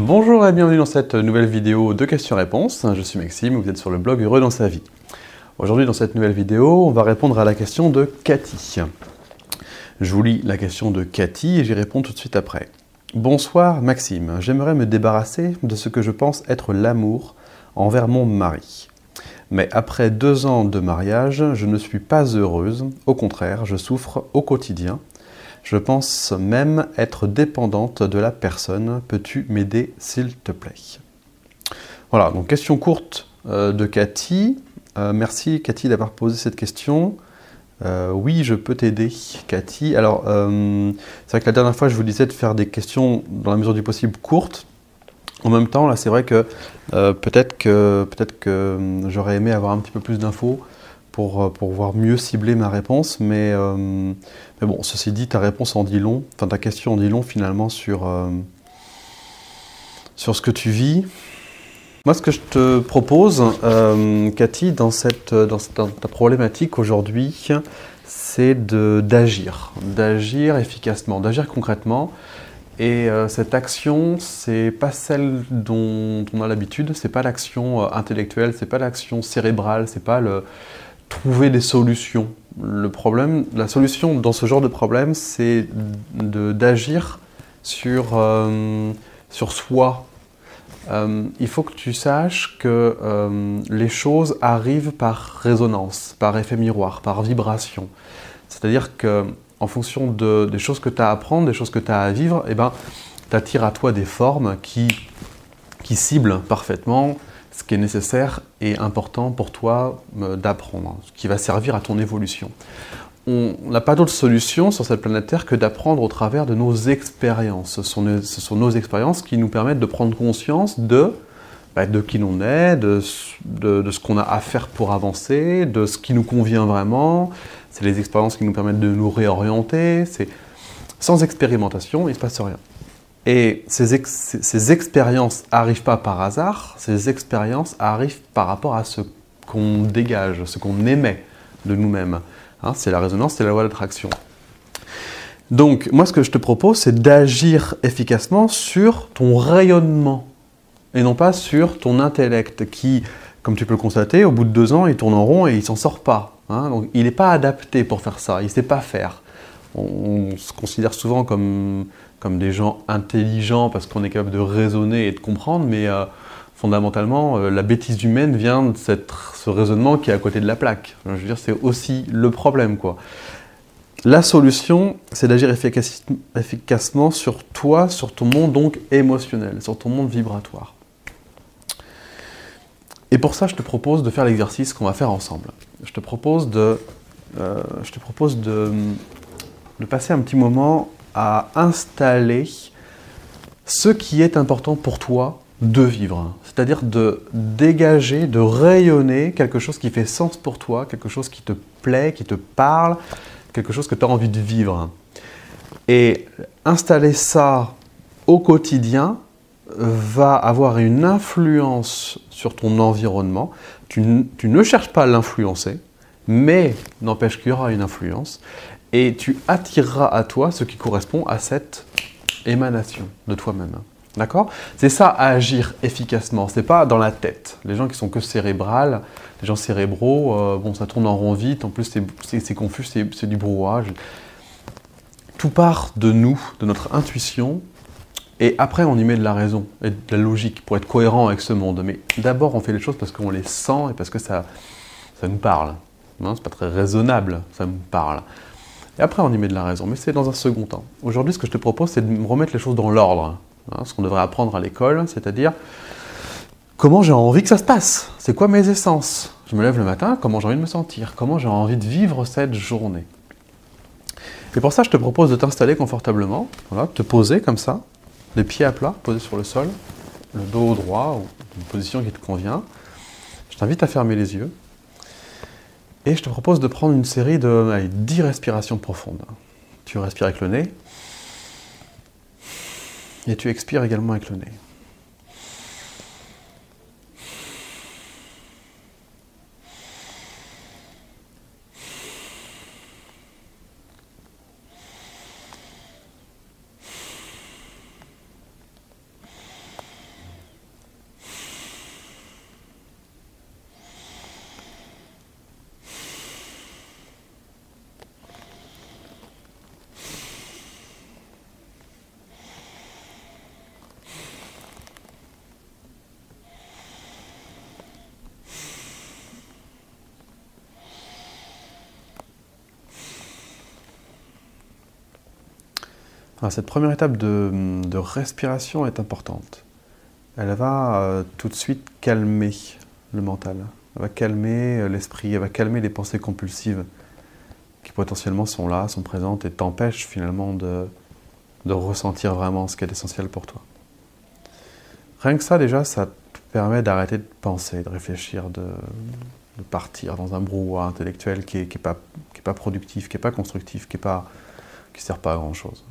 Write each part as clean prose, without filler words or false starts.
Bonjour et bienvenue dans cette nouvelle vidéo de questions-réponses. Je suis Maxime, vous êtes sur le blog Heureux dans sa vie. Aujourd'hui, dans cette nouvelle vidéo, on va répondre à la question de Cathy. Je vous lis la question de Cathy et j'y réponds tout de suite après. Bonsoir Maxime, j'aimerais me débarrasser de ce que je pense être l'amour envers mon mari. Mais après 2 ans de mariage, je ne suis pas heureuse, au contraire, je souffre au quotidien. Je pense même être dépendante de la personne. Peux-tu m'aider, s'il te plaît? Voilà, donc question courte de Cathy. Merci Cathy d'avoir posé cette question. Oui, je peux t'aider, Cathy. Alors, c'est vrai que la dernière fois, je vous disais de faire des questions dans la mesure du possible courtes. En même temps, là, c'est vrai que peut-être que j'aurais aimé avoir un petit peu plus d'infos pour pouvoir mieux cibler ma réponse, mais bon, ceci dit, ta réponse en dit long, enfin ta question en dit long finalement sur ce que tu vis. Moi, ce que je te propose, Cathy, dans ta problématique aujourd'hui, c'est d'agir efficacement, d'agir concrètement. Et cette action, c'est pas celle dont on a l'habitude, c'est pas l'action intellectuelle, c'est pas l'action cérébrale, c'est pas le trouver des solutions. Le problème, la solution dans ce genre de problème, c'est d'agir sur soi. Il faut que tu saches que les choses arrivent par résonance, par effet miroir, par vibration. C'est-à-dire que en fonction des choses que tu as à apprendre, des choses que tu as à vivre, eh ben, tu attires à toi des formes qui ciblent parfaitement ce qui est nécessaire et important pour toi d'apprendre, ce qui va servir à ton évolution. On n'a pas d'autre solution sur cette planète Terre que d'apprendre au travers de nos expériences. Ce sont nos expériences qui nous permettent de prendre conscience de qui l'on est, de ce qu'on a à faire pour avancer, de ce qui nous convient vraiment. C'est les expériences qui nous permettent de nous réorienter. Sans expérimentation, il ne se passe rien. Et ces expériences n'arrivent pas par hasard, ces expériences arrivent par rapport à ce qu'on dégage, ce qu'on émet de nous-mêmes. Hein, c'est la résonance, c'est la loi d'attraction. Donc, moi, ce que je te propose, c'est d'agir efficacement sur ton rayonnement, et non pas sur ton intellect qui, comme tu peux le constater, au bout de 2 ans, il tourne en rond et il ne s'en sort pas. Hein, donc, il n'est pas adapté pour faire ça, il ne sait pas faire. On se considère souvent comme des gens intelligents parce qu'on est capable de raisonner et de comprendre, mais fondamentalement, la bêtise humaine vient de ce raisonnement qui est à côté de la plaque. Je veux dire, c'est aussi le problème, quoi. La solution, c'est d'agir efficacement sur toi, sur ton monde donc émotionnel, sur ton monde vibratoire. Et pour ça, je te propose de faire l'exercice qu'on va faire ensemble. Je te propose de passer un petit moment à installer ce qui est important pour toi de vivre. C'est-à-dire de dégager, de rayonner quelque chose qui fait sens pour toi, quelque chose qui te plaît, qui te parle, quelque chose que tu as envie de vivre. Et installer ça au quotidien va avoir une influence sur ton environnement. Tu ne cherches pas à l'influencer, mais n'empêche qu'il y aura une influence. Et tu attireras à toi ce qui correspond à cette émanation de toi-même. D'accord? C'est ça, agir efficacement. Ce n'est pas dans la tête. Les gens qui sont que cérébrales, les gens cérébraux, bon, ça tourne en rond vite, en plus c'est confus, c'est du brouhaha. Tout part de nous, de notre intuition, et après on y met de la raison et de la logique pour être cohérent avec ce monde. Mais d'abord on fait les choses parce qu'on les sent et parce que ça nous parle. Hein, c'est pas très raisonnable, ça nous parle. Et après, on y met de la raison, mais c'est dans un second temps. Aujourd'hui, ce que je te propose, c'est de me remettre les choses dans l'ordre. Hein, ce qu'on devrait apprendre à l'école, c'est-à-dire comment j'ai envie que ça se passe. C'est quoi mes essences? Je me lève le matin, comment j'ai envie de me sentir? Comment j'ai envie de vivre cette journée? Et pour ça, je te propose de t'installer confortablement, voilà, de te poser comme ça, les pieds à plat, posés sur le sol, le dos droit, ou une position qui te convient. Je t'invite à fermer les yeux. Et je te propose de prendre une série de 10 respirations profondes. Tu respires avec le nez. Et tu expires également avec le nez. Alors, cette première étape de respiration est importante. Elle va tout de suite calmer le mental. Elle va calmer l'esprit, elle va calmer les pensées compulsives qui potentiellement sont là, sont présentes et t'empêchent finalement de ressentir vraiment ce qui est essentiel pour toi. Rien que ça, déjà, ça te permet d'arrêter de penser, de réfléchir, de partir dans un brouhaha intellectuel qui est pas productif, qui n'est pas constructif, qui sert pas à grand-chose.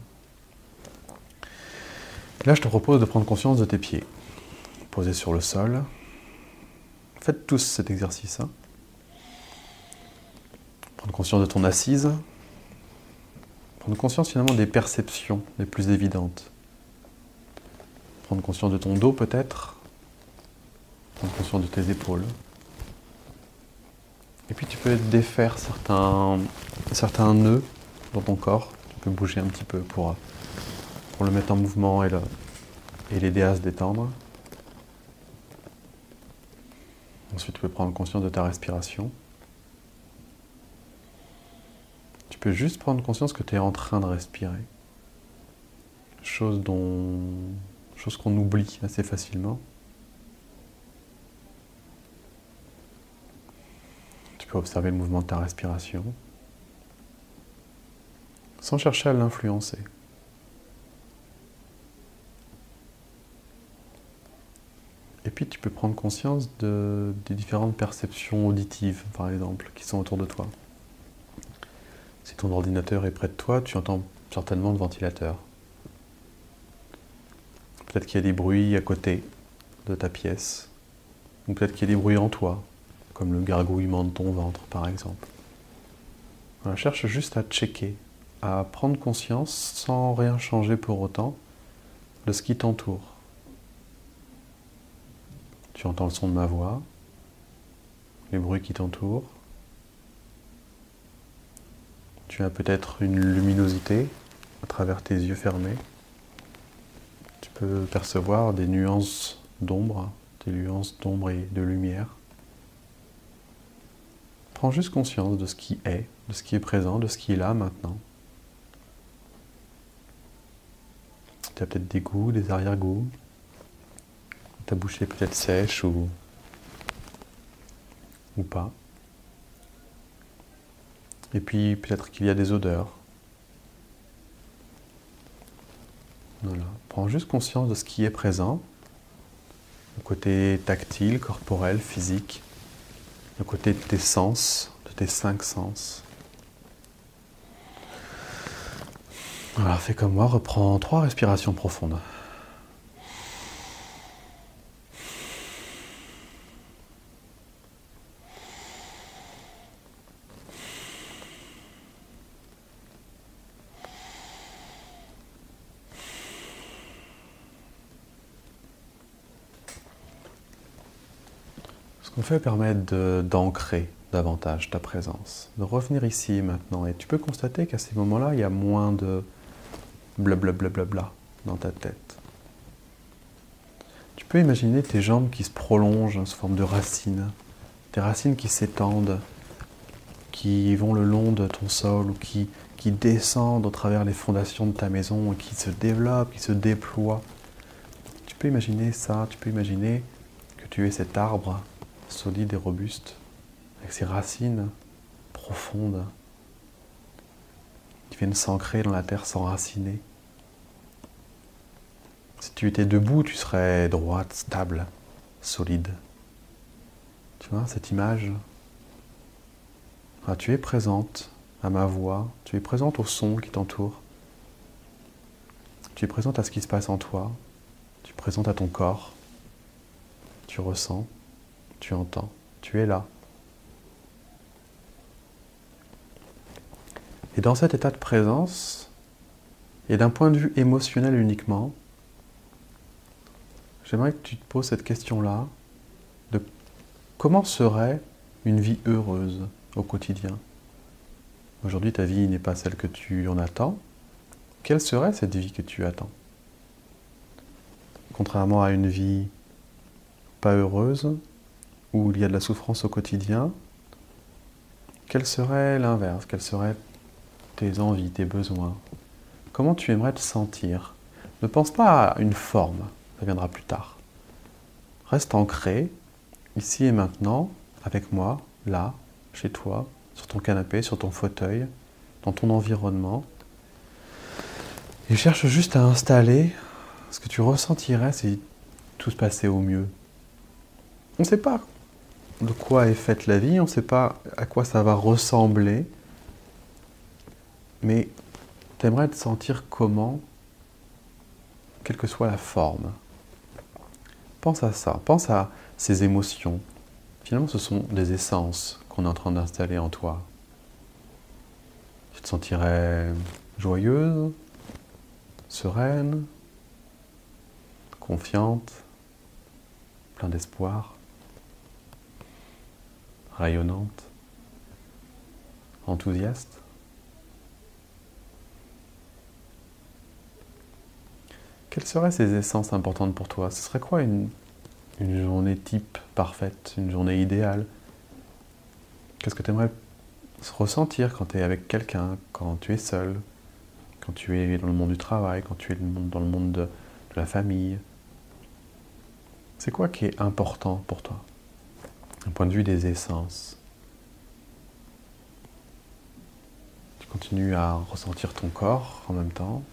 Là, je te propose de prendre conscience de tes pieds, posés sur le sol. Faites tous cet exercice. Hein. Prendre conscience de ton assise. Prendre conscience finalement des perceptions les plus évidentes. Prendre conscience de ton dos peut-être. Prendre conscience de tes épaules. Et puis tu peux défaire certains nœuds dans ton corps. Tu peux bouger un petit peu pour le mettre en mouvement et l'aider à se détendre. Ensuite, tu peux prendre conscience de ta respiration. Tu peux juste prendre conscience que tu es en train de respirer. Chose qu'on oublie assez facilement. Tu peux observer le mouvement de ta respiration sans chercher à l'influencer. Et puis tu peux prendre conscience des différentes perceptions auditives, par exemple, qui sont autour de toi. Si ton ordinateur est près de toi, tu entends certainement le ventilateur. Peut-être qu'il y a des bruits à côté de ta pièce, ou peut-être qu'il y a des bruits en toi, comme le gargouillement de ton ventre, par exemple. Voilà, cherche juste à checker, à prendre conscience, sans rien changer pour autant, de ce qui t'entoure. Tu entends le son de ma voix, les bruits qui t'entourent. Tu as peut-être une luminosité à travers tes yeux fermés. Tu peux percevoir des nuances d'ombre, et de lumière. Prends juste conscience de ce qui est présent, de ce qui est là maintenant. Tu as peut-être des goûts, des arrière-goûts. Ta bouche est peut-être sèche ou pas. Et puis peut-être qu'il y a des odeurs. Voilà. Prends juste conscience de ce qui est présent. Le côté tactile, corporel, physique. Le côté de tes sens, de tes 5 sens. Voilà, fais comme moi, reprends 3 respirations profondes. Ce qu'on fait permet d'ancrer davantage ta présence, de revenir ici et maintenant. Et tu peux constater qu'à ces moments-là, il y a moins de blablabla dans ta tête. Tu peux imaginer tes jambes qui se prolongent sous forme de racines, des racines qui s'étendent, qui vont le long de ton sol ou qui descendent au travers les fondations de ta maison et qui se développent, qui se déploient. Tu peux imaginer ça, tu peux imaginer que tu es cet arbre solide et robuste, avec ses racines profondes, qui viennent s'ancrer dans la terre, s'enraciner. Si tu étais debout, tu serais droite, stable, solide. Tu vois cette image? Ah, tu es présente à ma voix, tu es présente au son qui t'entoure. Tu es présente à ce qui se passe en toi, tu es présente à ton corps, tu ressens, tu entends, tu es là. Et dans cet état de présence, et d'un point de vue émotionnel uniquement, j'aimerais que tu te poses cette question-là, de comment serait une vie heureuse au quotidien? Aujourd'hui, ta vie n'est pas celle que tu en attends. Quelle serait cette vie que tu attends? Contrairement à une vie pas heureuse, où il y a de la souffrance au quotidien, quel serait l'inverse? Quels seraient tes envies, tes besoins? Comment tu aimerais te sentir? Ne pense pas à une forme, ça viendra plus tard. Reste ancré, ici et maintenant, avec moi, là, chez toi, sur ton canapé, sur ton fauteuil, dans ton environnement. Et cherche juste à installer ce que tu ressentirais si tout se passait au mieux. On ne sait pas de quoi est faite la vie, on ne sait pas à quoi ça va ressembler, mais tu aimerais te sentir comment, quelle que soit la forme. Pense à ça, pense à ces émotions. Finalement, ce sont des essences qu'on est en train d'installer en toi. Tu te sentirais joyeuse, sereine, confiante, plein d'espoir, rayonnante, enthousiaste. Quelles seraient ces essences importantes pour toi? Ce serait quoi une journée type parfaite, une journée idéale? Qu'est-ce que tu aimerais ressentir quand tu es avec quelqu'un, quand tu es seul, quand tu es dans le monde du travail, quand tu es dans le monde de la famille? C'est quoi qui est important pour toi, d'un point de vue des essences? Tu continues à ressentir ton corps en même temps.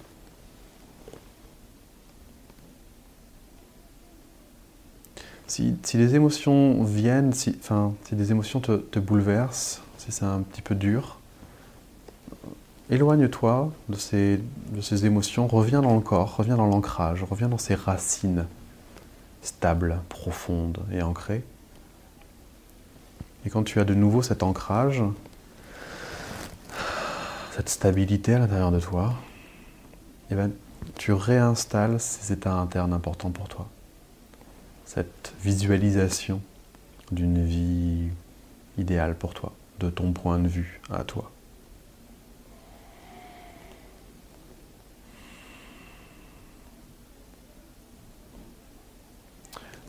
Si les émotions viennent, si des émotions te bouleversent, si c'est un petit peu dur, éloigne-toi de ces émotions, reviens dans le corps, reviens dans l'ancrage, reviens dans ces racines stables, profondes et ancrées. Et quand tu as de nouveau cet ancrage, cette stabilité à l'intérieur de toi, eh ben, tu réinstalles ces états internes importants pour toi. Cette visualisation d'une vie idéale pour toi, de ton point de vue à toi.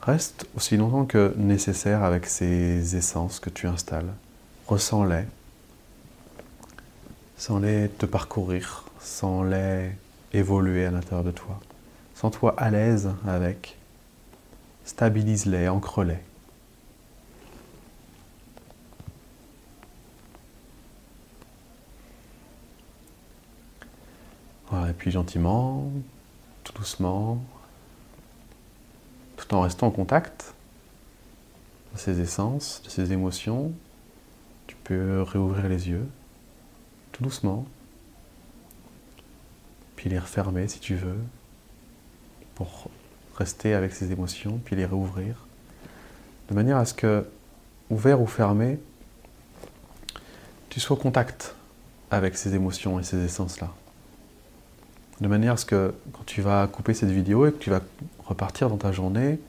Reste aussi longtemps que nécessaire avec ces essences que tu installes. Ressens-les. Sens-les te parcourir, sens-les évoluer à l'intérieur de toi. Sens-toi à l'aise avec. Stabilise-les, ancre-les. Voilà, et puis gentiment, tout doucement, tout en restant en contact de ces essences, de ces émotions, tu peux réouvrir les yeux, tout doucement, puis les refermer si tu veux, pour rester avec ces émotions, puis les réouvrir, de manière à ce que, ouvert ou fermé, tu sois au contact avec ces émotions et ces essences-là. De manière à ce que, quand tu vas couper cette vidéo et que tu vas repartir dans ta journée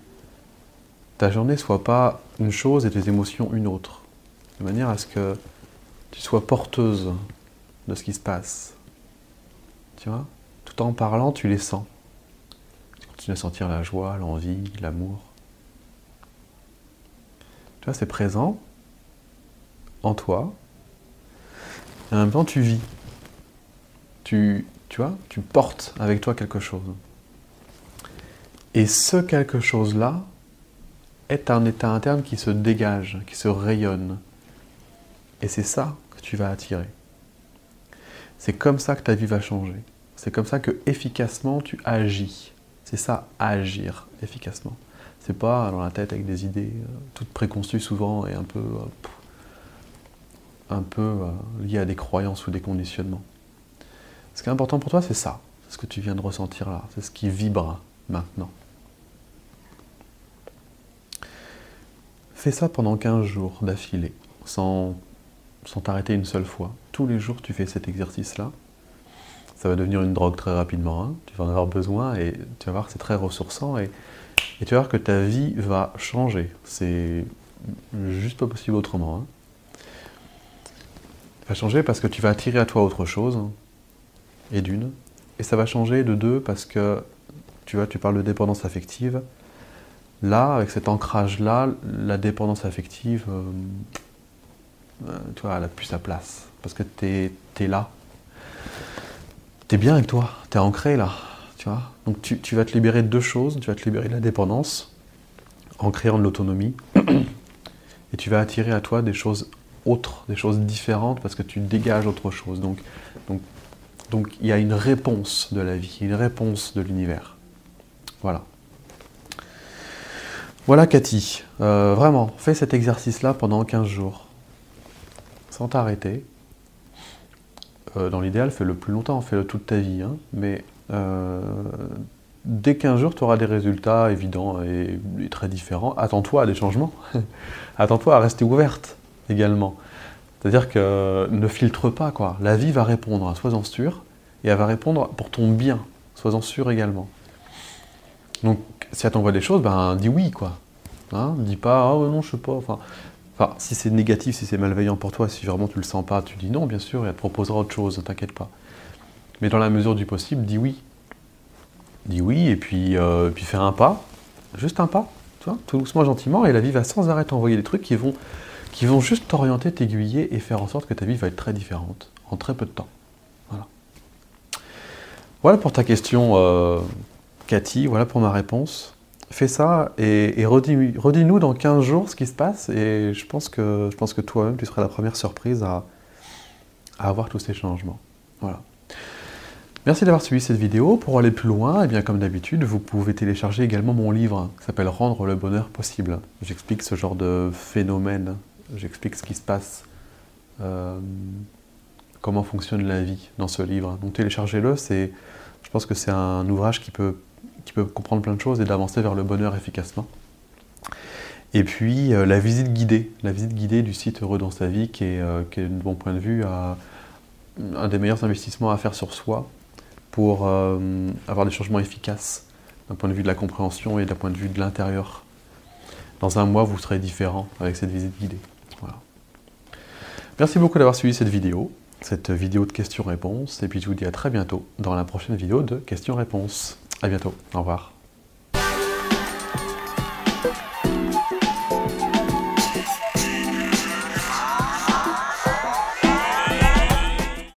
ne soit pas une chose et tes émotions une autre. De manière à ce que tu sois porteuse de ce qui se passe. Tu vois? Tout en parlant, tu les sens. Tu continues à sentir la joie, l'envie, l'amour. Tu vois, c'est présent en toi. Et en même temps, tu vis. Tu vois, tu portes avec toi quelque chose. Et ce quelque chose-là est un état interne qui se dégage, qui se rayonne. Et c'est ça que tu vas attirer. C'est comme ça que ta vie va changer. C'est comme ça que efficacement tu agis. C'est ça, agir efficacement. C'est pas dans la tête avec des idées toutes préconçues souvent et un peu liées à des croyances ou des conditionnements. Ce qui est important pour toi, c'est ça. C'est ce que tu viens de ressentir là. C'est ce qui vibre maintenant. Fais ça pendant 15 jours d'affilée, sans t'arrêter une seule fois. Tous les jours, tu fais cet exercice-là. Ça va devenir une drogue très rapidement. Hein. Tu vas en avoir besoin et tu vas voir que c'est très ressourçant. Et tu vas voir que ta vie va changer. C'est juste pas possible autrement. Hein. Ça va changer parce que tu vas attirer à toi autre chose. Et d'une. Et ça va changer de deux parce que, tu vois, tu parles de dépendance affective. Là, avec cet ancrage-là, la dépendance affective, tu vois, elle n'a plus sa place. Parce que tu es là. t'es bien avec toi, t'es ancré là, tu vois. Donc tu vas te libérer de deux choses, tu vas te libérer de la dépendance en créant de l'autonomie et tu vas attirer à toi des choses autres, des choses différentes parce que tu dégages autre chose. Donc il y a une réponse de la vie, une réponse de l'univers. Voilà. Voilà Cathy, vraiment, fais cet exercice-là pendant 15 jours, sans t'arrêter. Dans l'idéal, fais-le plus longtemps, fais-le toute ta vie, hein, mais dès 15 jours, tu auras des résultats évidents et très différents. Attends-toi à des changements, attends-toi à rester ouverte également. C'est-à-dire que ne filtre pas, quoi. La vie va répondre, sois-en sûr, et elle va répondre pour ton bien, sois-en sûr également. Donc, si elle t'envoie des choses, ben, dis oui, quoi. Hein, dis pas, ah non, je sais pas, enfin, si c'est négatif, si c'est malveillant pour toi, si vraiment tu le sens pas, tu dis non, bien sûr, et elle te proposera autre chose, ne t'inquiète pas. Mais dans la mesure du possible, dis oui. Dis oui, et puis fais un pas, juste un pas, tu vois, tout doucement, gentiment, et la vie va sans arrêt t'envoyer des trucs qui vont juste t'orienter, t'aiguiller, et faire en sorte que ta vie va être très différente, en très peu de temps. Voilà. Voilà pour ta question, Cathy, voilà pour ma réponse. Fais ça et redis-nous dans 15 jours ce qui se passe et je pense que toi-même tu seras la première surprise à avoir tous ces changements. Voilà. Merci d'avoir suivi cette vidéo. Pour aller plus loin, et bien comme d'habitude, vous pouvez télécharger également mon livre qui s'appelle Rendre le bonheur possible. J'explique ce genre de phénomène, j'explique ce qui se passe, comment fonctionne la vie dans ce livre. Donc téléchargez-le, je pense que c'est un ouvrage qui peut comprendre plein de choses et d'avancer vers le bonheur efficacement. Et puis la visite guidée du site Heureux dans sa vie, qui est de mon point de vue un des meilleurs investissements à faire sur soi pour avoir des changements efficaces d'un point de vue de la compréhension et d'un point de vue de l'intérieur. Dans un mois, vous serez différent avec cette visite guidée. Voilà. Merci beaucoup d'avoir suivi cette vidéo de questions-réponses, et puis je vous dis à très bientôt dans la prochaine vidéo de questions-réponses. À bientôt, au revoir.